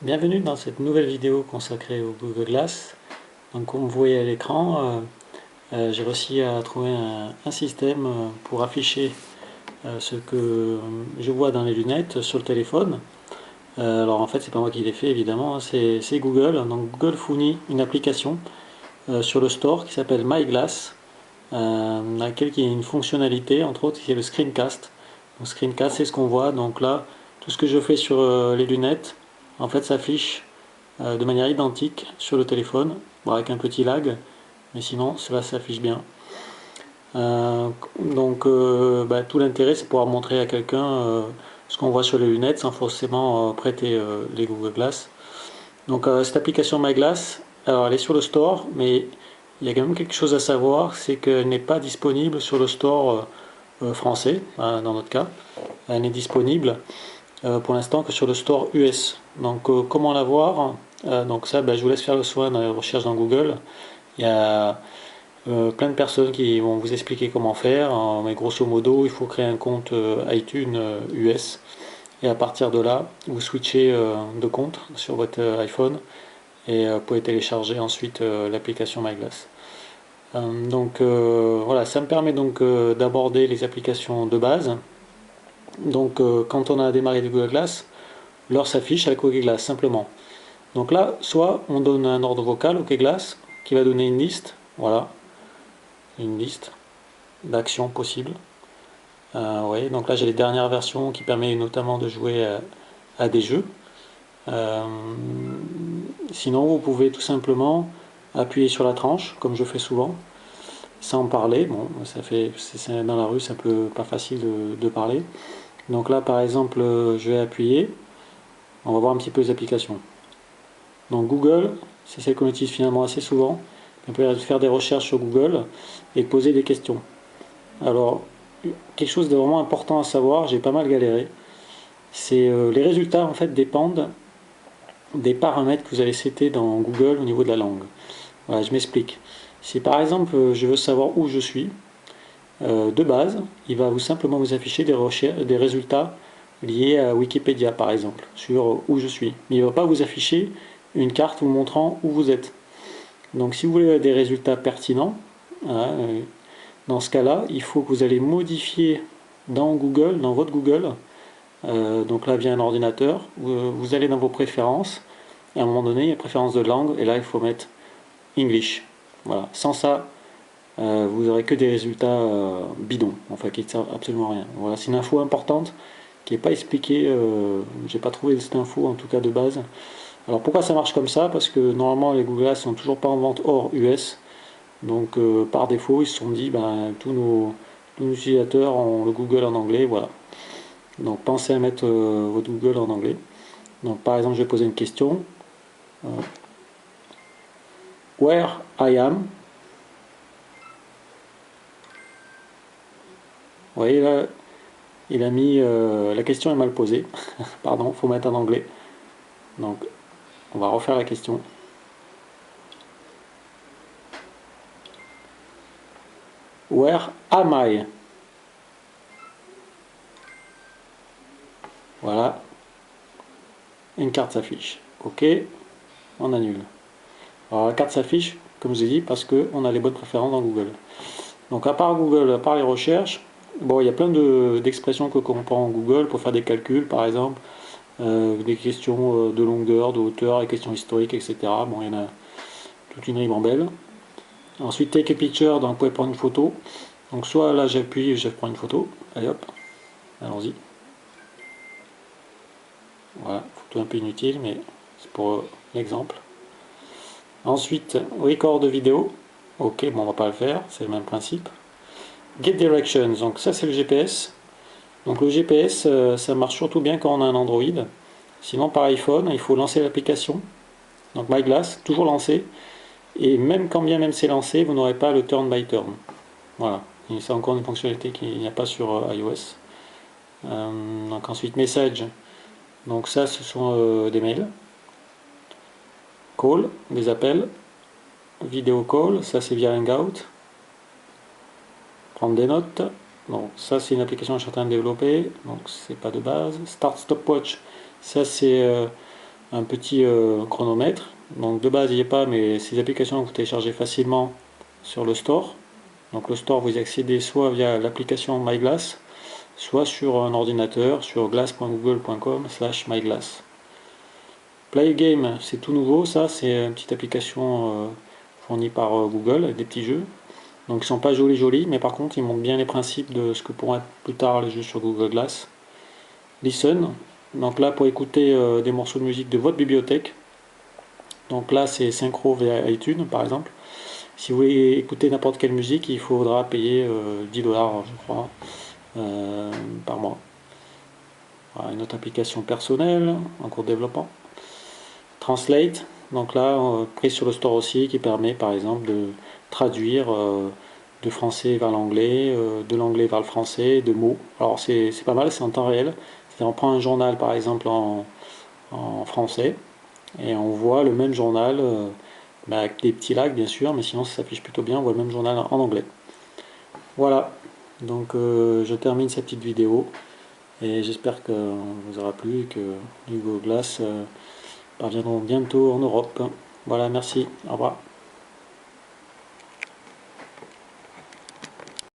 Bienvenue dans cette nouvelle vidéo consacrée au Google Glass. Donc, comme vous voyez à l'écran, j'ai réussi à trouver un système pour afficher ce que je vois dans les lunettes sur le téléphone. Alors en fait, c'est pas moi qui l'ai fait évidemment, hein, c'est Google. Donc Google fournit une application sur le store qui s'appelle My Glass, dans laquelle il y a une fonctionnalité, entre autres, qui est le screencast. Donc screencast, c'est ce qu'on voit. Donc là, tout ce que je fais sur les lunettes, en fait, s'affiche de manière identique sur le téléphone, bon, avec un petit lag, mais sinon cela s'affiche bien. Tout l'intérêt c'est pouvoir montrer à quelqu'un ce qu'on voit sur les lunettes sans forcément prêter les Google Glass. Donc cette application MyGlass, alors elle est sur le store, mais il y a quand même quelque chose à savoir, c'est qu'elle n'est pas disponible sur le store français, dans notre cas. Elle n'est disponible pour l'instant que sur le store US. Donc comment la voir? Donc ça, je vous laisse faire le soin dans les recherches dans Google. Il y a plein de personnes qui vont vous expliquer comment faire, hein, mais grosso modo, il faut créer un compte iTunes US. Et à partir de là, vous switchez de compte sur votre iPhone et vous pouvez télécharger ensuite l'application MyGlass. Voilà, ça me permet donc d'aborder les applications de base. Donc quand on a démarré du Google Glass, l'heure s'affiche avec OK Glass simplement. Donc là, soit on donne un ordre vocal OK Glass qui va donner une liste, voilà, une liste d'actions possibles. Ouais, donc là j'ai les dernières versions qui permettent notamment de jouer à des jeux. Euh, Sinon, vous pouvez tout simplement appuyer sur la tranche, comme je fais souvent, sans parler. Bon, ça fait, dans la rue, c'est un peu pas facile de parler. Donc là, par exemple, je vais appuyer. On va voir un petit peu les applications. Donc Google, c'est celle qu'on utilise finalement assez souvent. On peut faire des recherches sur Google et poser des questions. Alors, quelque chose de vraiment important à savoir, j'ai pas mal galéré, c'est les résultats en fait dépendent des paramètres que vous avez setés dans Google au niveau de la langue. Voilà, je m'explique. Si par exemple je veux savoir où je suis, de base, il va simplement vous afficher des résultats liés à Wikipédia par exemple, sur où je suis. Mais il ne va pas vous afficher une carte vous montrant où vous êtes. Donc si vous voulez des résultats pertinents, voilà, dans ce cas-là, il faut que vous allez modifier dans Google, dans votre Google, donc là via un ordinateur, vous allez dans vos préférences, et à un moment donné, il y a préférence de langue, et là il faut mettre English. Voilà. Sans ça, vous n'aurez que des résultats bidons, enfin qui ne servent absolument à rien. Voilà, c'est une info importante qui n'est pas expliquée, j'ai pas trouvé cette info en tout cas de base. Alors pourquoi ça marche comme ça? Parce que normalement les Google Glass sont toujours pas en vente hors US, donc par défaut ils se sont dit tous nos utilisateurs ont le Google en anglais, voilà. Donc pensez à mettre votre Google en anglais. Donc par exemple je vais poser une question. Where I am. Vous voyez là, il a mis la question est mal posée. Pardon, faut mettre en anglais. Donc on va refaire la question. Where am I? Voilà, une carte s'affiche. Ok, on annule. Alors la carte s'affiche, comme je vous ai dit, parce qu'on a les bonnes préférences dans Google. Donc à part Google, à part les recherches, bon, il y a plein d'expressions que qu'on prend en Google pour faire des calculs, par exemple, des questions de longueur, de hauteur, des questions historiques, etc. Bon, il y en a toute une ribambelle. Ensuite, take a picture, donc vous pouvez prendre une photo. Donc soit là j'appuie, je prends une photo. Allez hop, allons-y. Voilà, photo un peu inutile, mais c'est pour l'exemple. Ensuite, record vidéo. Ok, bon, on va pas le faire, c'est le même principe. Get directions, donc ça c'est le GPS. Donc le GPS, ça marche surtout bien quand on a un Android. Sinon par iPhone, il faut lancer l'application. Donc MyGlass, toujours lancé. Et même quand bien même c'est lancé, vous n'aurez pas le turn by turn. Voilà, c'est encore une fonctionnalité qu'il n'y a pas sur iOS. Donc ensuite message, donc ça ce sont des mails. Call, des appels. Vidéo call, ça c'est via Hangout. Prendre des notes. Donc ça c'est une application que je suis en train de développer, donc c'est pas de base. Start stopwatch, ça c'est un petit chronomètre. Donc de base il n'y est pas, mais ces applications vous téléchargez facilement sur le store. Donc le store, vous y accédez soit via l'application MyGlass, soit sur un ordinateur sur glass.google.com/myglass. Play Game, c'est tout nouveau, ça c'est une petite application fournie par Google avec des petits jeux. Donc ils sont pas jolis, mais par contre ils montrent bien les principes de ce que pourront être plus tard les jeux sur Google Glass. Listen, donc là pour écouter des morceaux de musique de votre bibliothèque. Donc là c'est synchro via iTunes par exemple. Si vous voulez écouter n'importe quelle musique, il faudra payer 10 $ je crois par mois. Voilà, une autre application personnelle en cours de développement. Translate, donc là prise sur le store aussi, qui permet par exemple de traduire de français vers l'anglais, de l'anglais vers le français, de mots. Alors c'est pas mal, c'est en temps réel. On prend un journal par exemple en français et on voit le même journal avec des petits lags bien sûr, mais sinon ça s'affiche plutôt bien, on voit le même journal en anglais. Voilà, donc je termine cette petite vidéo et j'espère que vous aura plu et que Google Glass parviendront bientôt en Europe. Voilà, merci, au revoir.